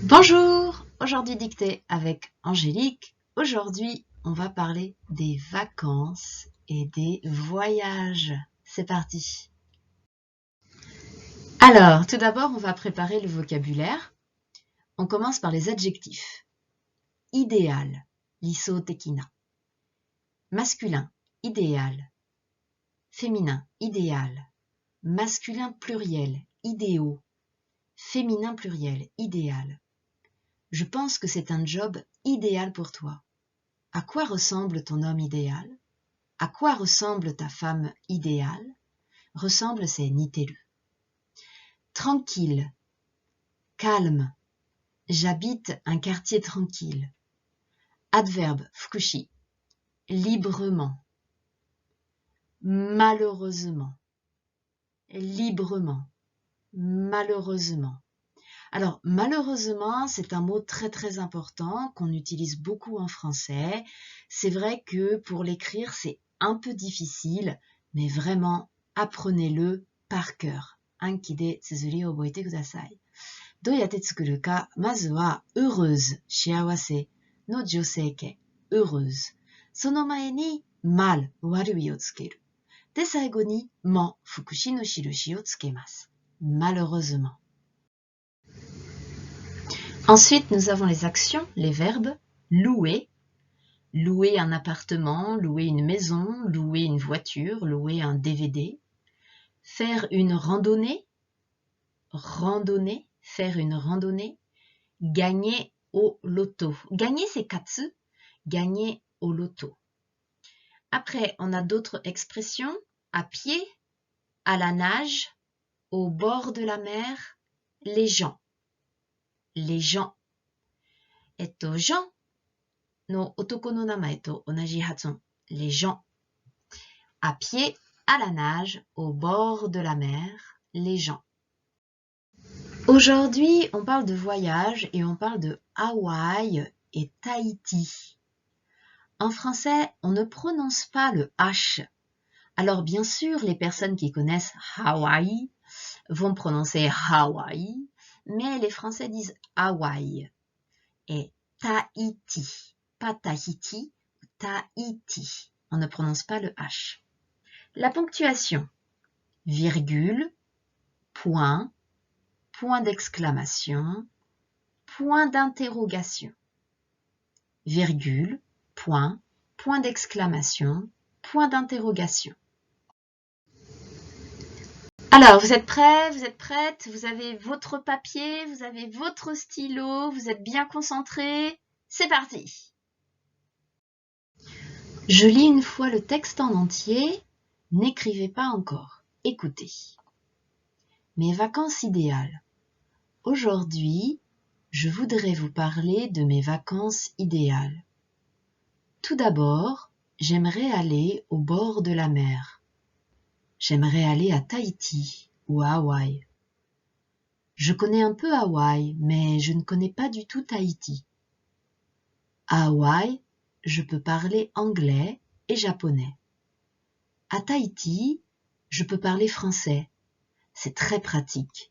Bonjour, aujourd'hui dictée avec Angélique. Aujourd'hui, on va parler des vacances et des voyages. C'est parti. Alors, tout d'abord, on va préparer le vocabulaire. On commence par les adjectifs. Idéal, liso tekina. Masculin, idéal. Féminin, idéal. Masculin pluriel, idéaux. Féminin pluriel, idéal. Je pense que c'est un job idéal pour toi. À quoi ressemble ton homme idéal? À quoi ressemble ta femme idéale? Ressemble, c'est niteru. Tranquille, calme. J'habite un quartier tranquille. Adverbe, fukushi. Librement. Malheureusement. Librement. Malheureusement. Alors, malheureusement, c'est un mot très très important qu'on utilise beaucoup en français. C'est vrai que pour l'écrire, c'est un peu difficile, mais vraiment, apprenez-le par cœur. Anki de tsuzuri o oboete kudasai. どうやって作るか、まずは heureuse, 幸せの女性形 heureuse。その前に mal, 悪いをつける。で、最後にも、副詞の印をつけます。malheureusement。Ensuite, nous avons les actions, les verbes. Louer, louer un appartement, louer une maison, louer une voiture, louer un DVD. Faire une randonnée, randonnée, faire une randonnée. Gagner au loto. Gagner, c'est katsu, gagner au loto. Après, on a d'autres expressions. À pied, à la nage, au bord de la mer, les gens. Les gens. gens の男の名前と同じ発音。Les gens. À pied, à la nage, au bord de la mer, les gens. Aujourd'hui, on parle de voyage et on parle de Hawaï et Tahiti. En français, on ne prononce pas le H. Alors bien sûr, les personnes qui connaissent Hawaï vont prononcer Hawaï, mais les Français disent Hawaï et Tahiti. Pas Tahiti, Tahiti. On ne prononce pas le H. La ponctuation. Virgule, point, point d'exclamation, point d'interrogation. Virgule, point, point d'exclamation, point d'interrogation. Alors, vous êtes prêts, vous êtes prêtes, vous avez votre papier, vous avez votre stylo, vous êtes bien concentrés. C'est parti! Je lis une fois le texte en entier. N'écrivez pas encore. Écoutez. Mes vacances idéales. Aujourd'hui, je voudrais vous parler de mes vacances idéales. Tout d'abord, j'aimerais aller au bord de la mer. J'aimerais aller à Tahiti ou à Hawaï. Je connais un peu Hawaï, mais je ne connais pas du tout Tahiti. À Hawaï, je peux parler anglais et japonais. À Tahiti, je peux parler français. C'est très pratique.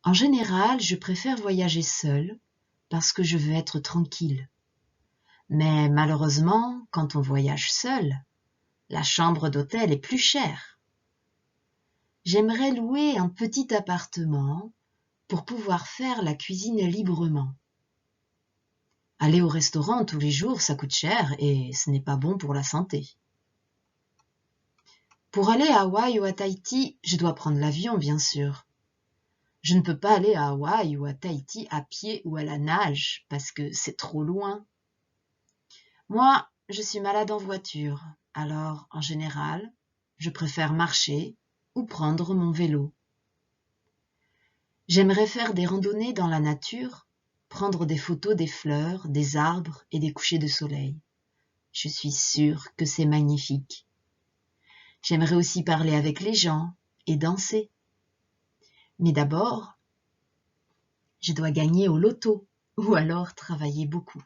En général, je préfère voyager seule parce que je veux être tranquille. Mais malheureusement, quand on voyage seul, la chambre d'hôtel est plus chère. J'aimerais louer un petit appartement pour pouvoir faire la cuisine librement. Aller au restaurant tous les jours, ça coûte cher et ce n'est pas bon pour la santé. Pour aller à Hawaï ou à Tahiti, je dois prendre l'avion, bien sûr. Je ne peux pas aller à Hawaï ou à Tahiti à pied ou à la nage parce que c'est trop loin. Moi, je suis malade en voiture, alors en général, je préfère marcher ou prendre mon vélo. J'aimerais faire des randonnées dans la nature, prendre des photos des fleurs, des arbres et des couchers de soleil. Je suis sûre que c'est magnifique. J'aimerais aussi parler avec les gens et danser. Mais d'abord, je dois gagner au loto ou alors travailler beaucoup.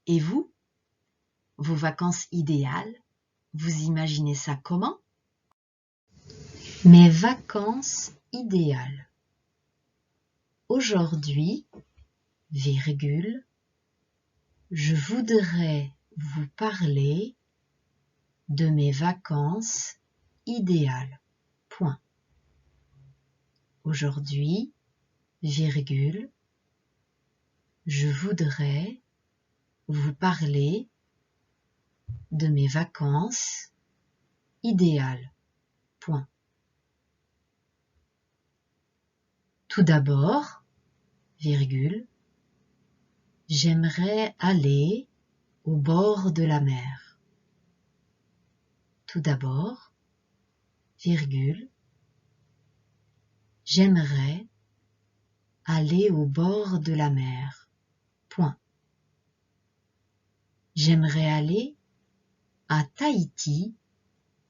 Et vous? Vos vacances idéales, vous imaginez ça comment? Mes vacances idéales. Aujourd'hui, virgule, je voudrais vous parler de mes vacances idéales. Point. Aujourd'hui, virgule, je voudrais vous parler de mes vacances idéales. Point. Tout d'abord, virgule, j'aimerais aller au bord de la mer. Tout d'abord, virgule, j'aimerais aller au bord de la mer. Point. J'aimerais aller à Tahiti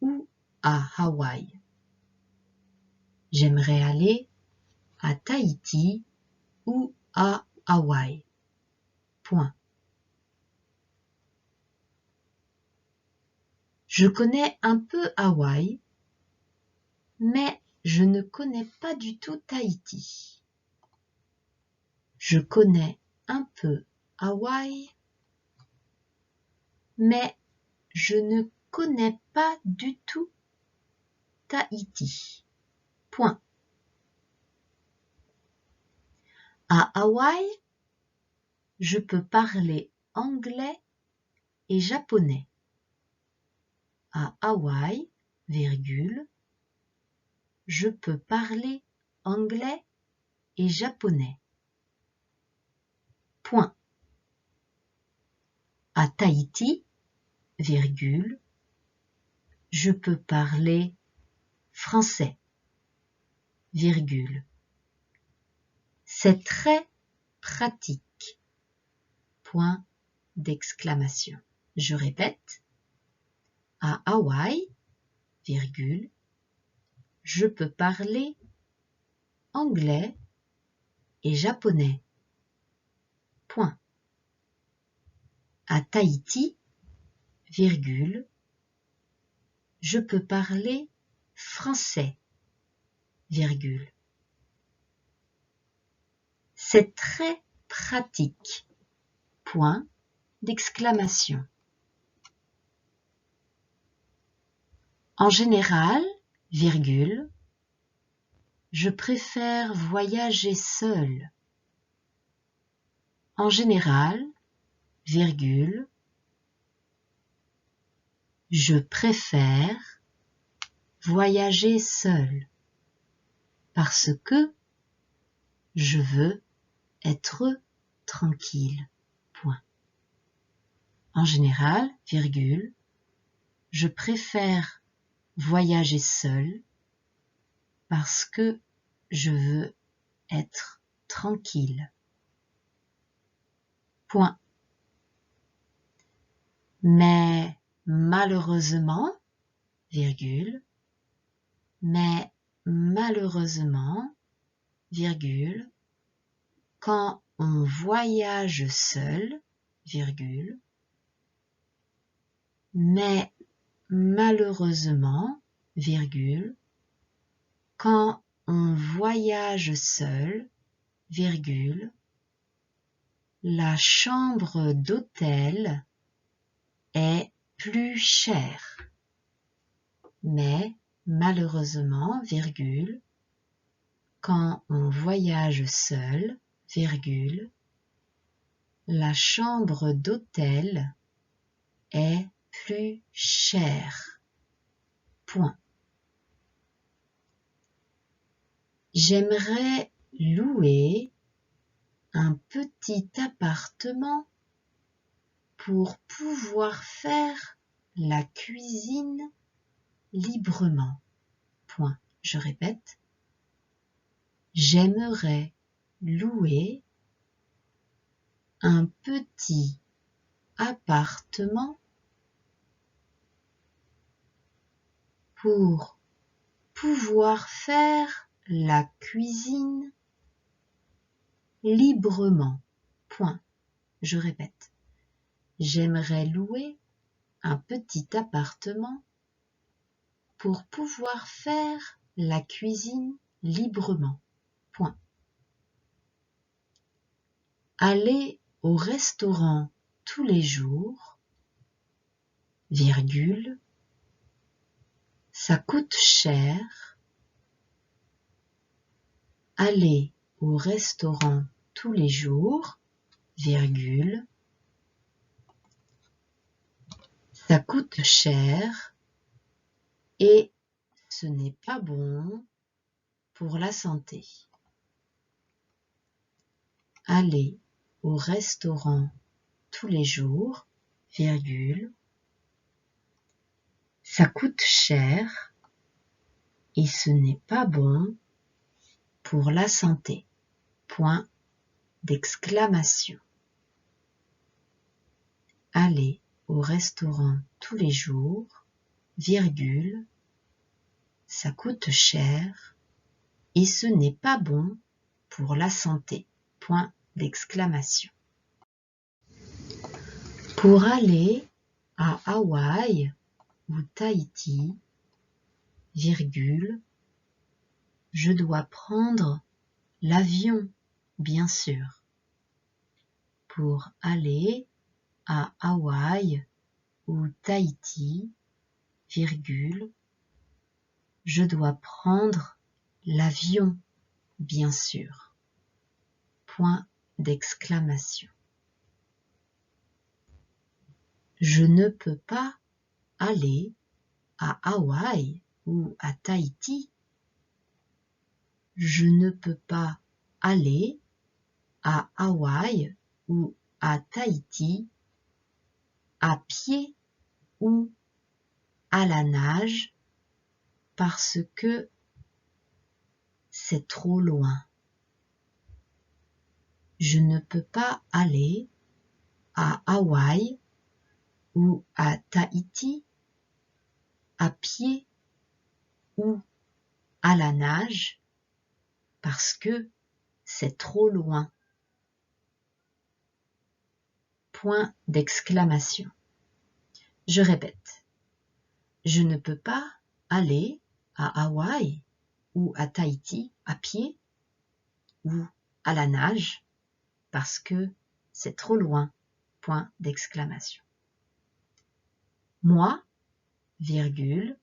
ou à Hawaï. J'aimerais aller à Tahiti ou à Hawaï. Point. Je connais un peu Hawaï, mais je ne connais pas du tout Tahiti. Je connais un peu Hawaï, mais je ne connais pas du tout Tahiti. Point. À Hawaï, je peux parler anglais et japonais. À Hawaï, virgule, je peux parler anglais et japonais. Point. À Tahiti, virgule, je peux parler français, virgule. C'est très pratique. Point d'exclamation. Je répète. À Hawaï, virgule, je peux parler anglais et japonais. Point. À Tahiti, virgule, je peux parler français, virgule. C'est très pratique. Point d'exclamation. En général, virgule, je préfère voyager seul. En général, virgule, je préfère voyager seul parce que je veux être tranquille. Point. En général, virgule, je préfère voyager seul parce que je veux être tranquille. Point. Mais malheureusement, virgule, mais malheureusement, virgule, quand on voyage seul, virgule, mais malheureusement, virgule, quand on voyage seul, virgule, la chambre d'hôtel est plus chère. Mais malheureusement, virgule, quand on voyage seul, virgule, la chambre d'hôtel est plus chère. Point. J'aimerais louer un petit appartement pour pouvoir faire la cuisine librement. Point. Je répète. J'aimerais louer un petit appartement pour pouvoir faire la cuisine librement. Point. Je répète. J'aimerais louer un petit appartement pour pouvoir faire la cuisine librement. Point. aller au restaurant tous les jours, virgule, ça coûte cher. Aller au restaurant tous les jours, virgule, ça coûte cher et ce n'est pas bon pour la santé. Aller au restaurant tous les jours, virgule, ça coûte cher et ce n'est pas bon pour la santé. Point d'exclamation. Aller au restaurant tous les jours, virgule, ça coûte cher et ce n'est pas bon pour la santé. Point d'exclamation. Pour aller à Hawaï ou Tahiti, virgule, je dois prendre l'avion, bien sûr. Pour aller à Hawaï ou Tahiti, virgule, je dois prendre l'avion, bien sûr. Point d'exclamation. Je ne peux pas aller à Hawaï ou à Tahiti. Je ne peux pas aller à Hawaï ou à Tahiti à pied ou à la nage parce que c'est trop loin. Je ne peux pas aller à Hawaï ou à Tahiti à pied ou à la nage parce que c'est trop loin. Point d'exclamation. Je répète. Je ne peux pas aller à Hawaï ou à Tahiti à pied ou à la nage parce que c'est trop loin. Point d'exclamation. Moi, virgule,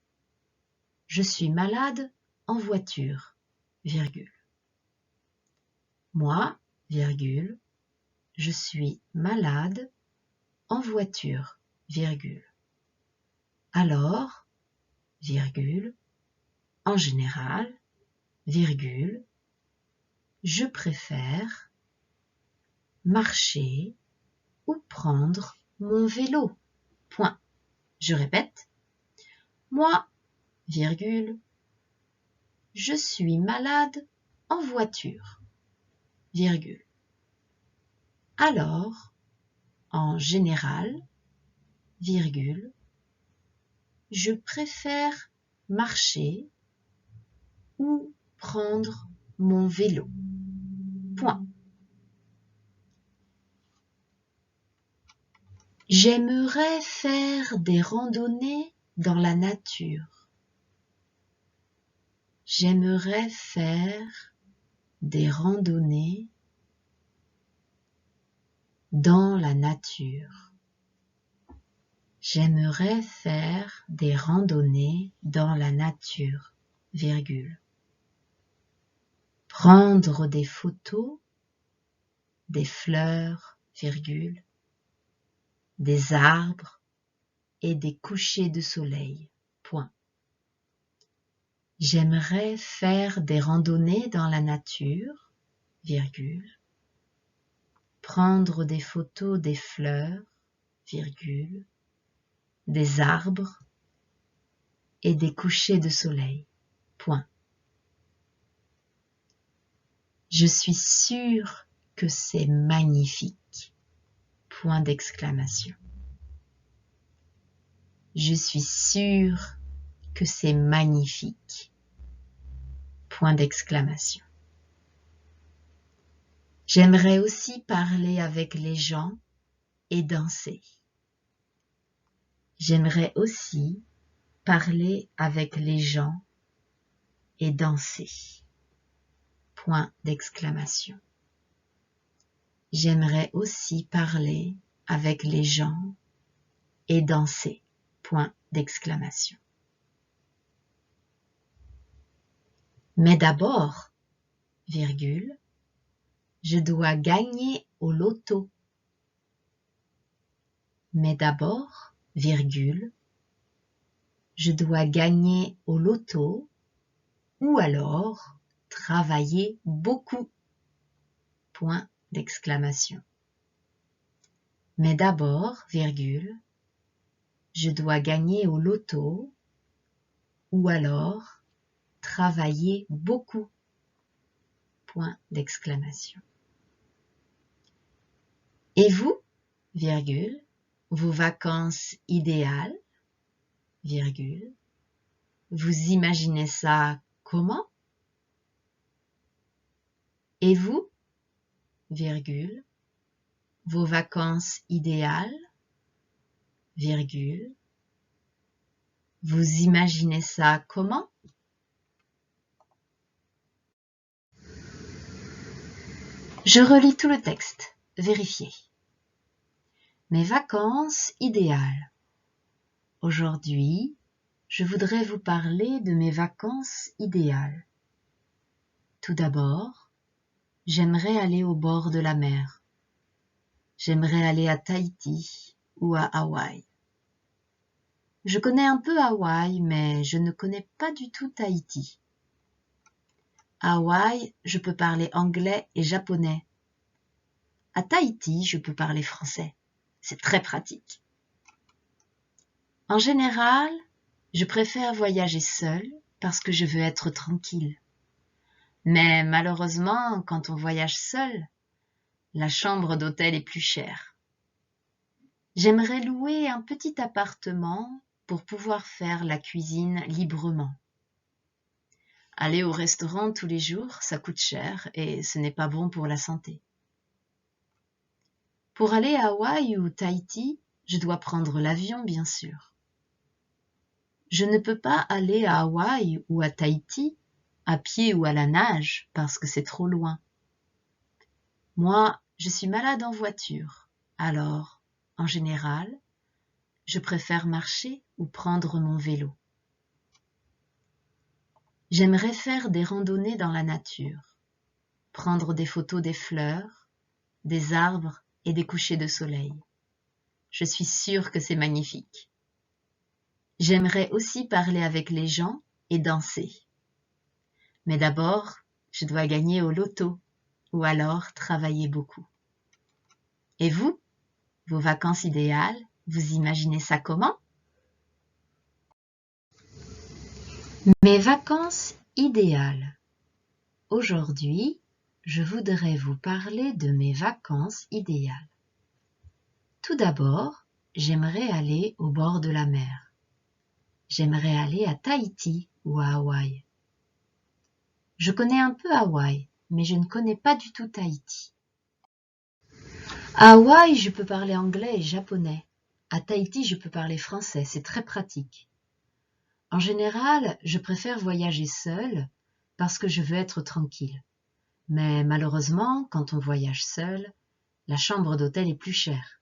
je suis malade en voiture, virgule. Moi, virgule, je suis malade en voiture, virgule. Alors, virgule, en général, virgule, je préfère marcher ou prendre mon vélo. Point. Je répète. Moi, virgule, je suis malade en voiture, virgule. Alors, en général, virgule, je préfère marcher ou prendre mon vélo. Point. J'aimerais faire des randonnées dans la nature. J'aimerais faire des randonnées dans la nature. J'aimerais faire des randonnées dans la nature, virgule. Prendre des photos, des fleurs, virgule, des arbres et des couchers de soleil, point. J'aimerais faire des randonnées dans la nature, virgule. Prendre des photos des fleurs, virgule, des arbres et des couchers de soleil, point. Je suis sûre que c'est magnifique, point d'exclamation. Je suis sûre que c'est magnifique, point d'exclamation. J'aimerais aussi parler avec les gens et danser. J'aimerais aussi parler avec les gens et danser. Point d'exclamation. J'aimerais aussi parler avec les gens et danser. Point d'exclamation. Mais d'abord, virgule, je dois gagner au loto. Mais d'abord, virgule, je dois gagner au loto ou alors travailler beaucoup. Point d'exclamation. Mais d'abord, virgule, je dois gagner au loto ou alors travailler beaucoup. Point d'exclamation. Et vous, virgule, vos vacances idéales, virgule, vous imaginez ça comment? Et vous, virgule, vos vacances idéales, virgule, vous imaginez ça comment? Je relis tout le texte. Vérifiez. Mes vacances idéales. Aujourd'hui, je voudrais vous parler de mes vacances idéales. Tout d'abord, j'aimerais aller au bord de la mer. J'aimerais aller à Tahiti ou à Hawaï. Je connais un peu Hawaï, mais je ne connais pas du tout Tahiti. À Hawaï, je peux parler anglais et japonais. À Tahiti, je peux parler français. C'est très pratique. En général, je préfère voyager seule parce que je veux être tranquille. Mais malheureusement, quand on voyage seul, la chambre d'hôtel est plus chère. J'aimerais louer un petit appartement pour pouvoir faire la cuisine librement. Aller au restaurant tous les jours, ça coûte cher et ce n'est pas bon pour la santé. Pour aller à Hawaï ou Tahiti, je dois prendre l'avion, bien sûr. Je ne peux pas aller à Hawaï ou à Tahiti à pied ou à la nage parce que c'est trop loin. Moi, je suis malade en voiture, alors, en général, je préfère marcher ou prendre mon vélo. J'aimerais faire des randonnées dans la nature, prendre des photos des fleurs, des arbres et des couchers de soleil. Je suis sûre que c'est magnifique. J'aimerais aussi parler avec les gens et danser. Mais d'abord, je dois gagner au loto ou alors travailler beaucoup. Et vous, vos vacances idéales, vous imaginez ça comment? Mes vacances idéales. Aujourd'hui, je voudrais vous parler de mes vacances idéales. Tout d'abord, j'aimerais aller au bord de la mer. J'aimerais aller à Tahiti ou à Hawaï. Je connais un peu Hawaï, mais je ne connais pas du tout Tahiti. À Hawaï, je peux parler anglais et japonais. À Tahiti, je peux parler français, c'est très pratique. En général, je préfère voyager seule parce que je veux être tranquille. Mais malheureusement, quand on voyage seul, la chambre d'hôtel est plus chère.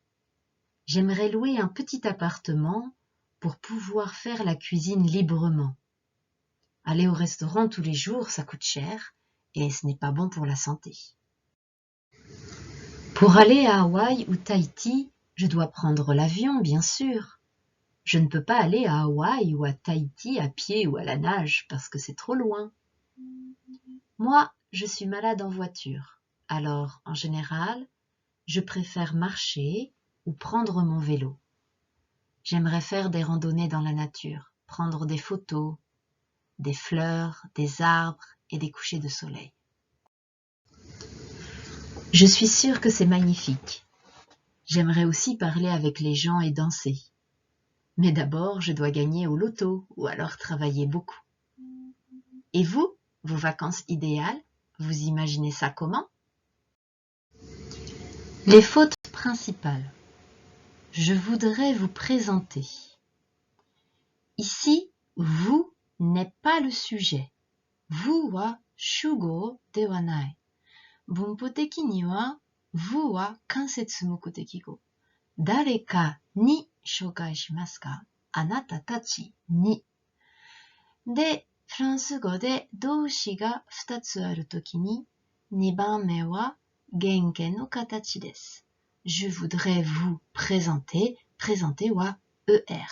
J'aimerais louer un petit appartement pour pouvoir faire la cuisine librement. Aller au restaurant tous les jours, ça coûte cher et ce n'est pas bon pour la santé. Pour aller à Hawaï ou Tahiti, je dois prendre l'avion, bien sûr. Je ne peux pas aller à Hawaï ou à Tahiti à pied ou à la nage parce que c'est trop loin. Moi, je suis malade en voiture. Alors, en général, je préfère marcher ou prendre mon vélo. J'aimerais faire des randonnées dans la nature, prendre des photos, des fleurs, des arbres et des couchers de soleil. Je suis sûre que c'est magnifique. J'aimerais aussi parler avec les gens et danser. Mais d'abord, je dois gagner au loto ou alors travailler beaucoup. Et vous, vos vacances idéales, vous imaginez ça comment? Les fautes principales. Je voudrais vous présenter. Ici, vous n'est pas le sujet. Vous wa shugo de wa nai. Bunpo teki ni wa vous は間接目的語。誰かに紹介しますか？あなたたちに。で、フランス語で動詞が2つあるときに、2番目は原型の形です。Je voudrais vous présenter. Présenter は ER.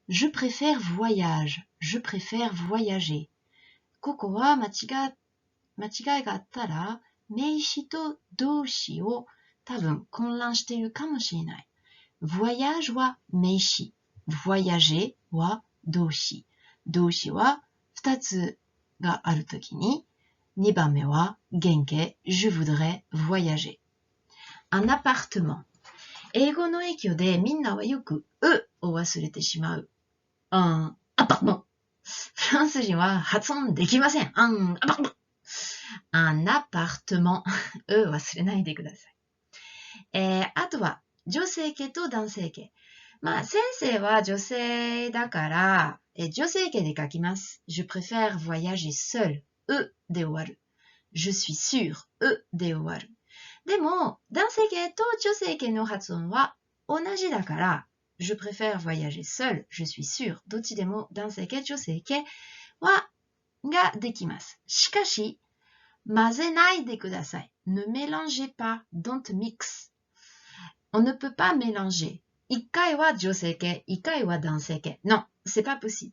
Je préfère voyage. Je préfère voyager. ここは間違いがあったら、名詞と動詞を多分混乱しているかもしれない。voyage は名詞。voyager は動詞。動詞は2つがあるときに、2番目は原型 je voudrais voyager. Un appartement. 英語の影響でみんなはよくを忘れてしまう。アパート。フランス人は発音できません。un appartement 忘れないでください。あとは女性形と男性形。先生は女性だから、女性形で書きます。Je préfère voyager seul. で終わる。Je suis sûr. で終わる。でも、男性形と女性形の発音は同じだから、Je préfère voyager seul. Je suis sûr. どっちでも男性形、女性形ができます。しかし、混ぜないでください。Ne mélangez pas. Don't mix. On ne peut pas mélanger. 1回は女性形、1回は男性形。Non, c'est pas possible.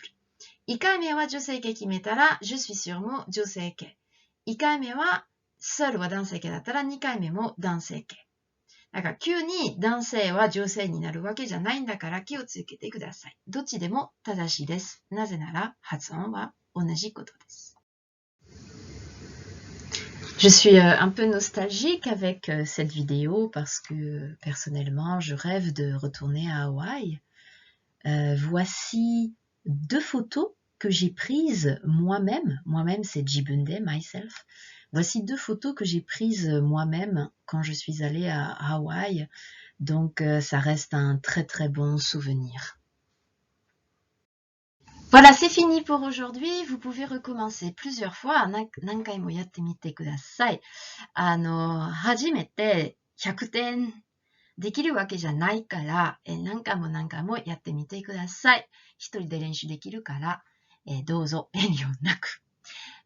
1回目は女性形決めたら、je suis sûr も女性形。1回目は、seul は男性形だったら、2回目も男性形。だから、急に男性は女性になるわけじゃないんだから気をつけてください。どっちでも正しいです。なぜなら、発音は同じことです。Je suis un peu nostalgique avec cette vidéo parce que personnellement, je rêve de retourner à Hawaï. Voici 2 photos que j'ai prises moi-même. Moi-même, c'est Jibunde, myself. Voici 2 photos que j'ai prises moi-même quand je suis allée à Hawaï. Donc, ça reste un très très bon souvenir. Voilà, c'est fini pour aujourd'hui. Vous pouvez recommencer plusieurs fois. 何回もやってみてください。初めて100点できるわけじゃないから、何回もやってみてください。一人で練習できるから、どうぞ遠慮なく。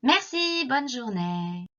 Merci, bonne journée.